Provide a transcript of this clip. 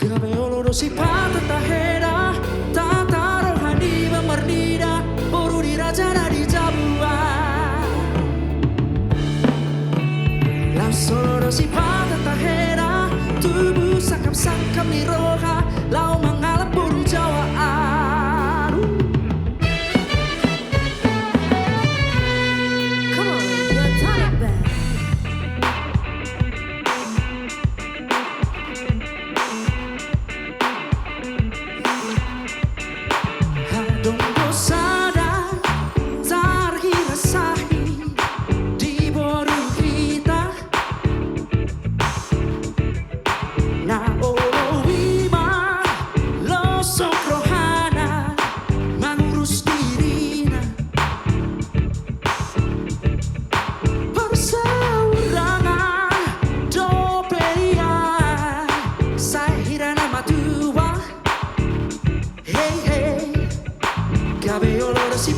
Gabeolo si patah tahera, tata rohani memerdida, baru dirajana di Jabua. Langsung si patah tahera, tubuh sakap di roha, lau mengalap burung jawaan. Come on, your time back. Hadong dosada, tarhira sahi, di boru kita. Na oloima, losok rohana, mengurus dirina. Persaurangan, dopelian, saya nama tua. Hey hey, Gabeolo si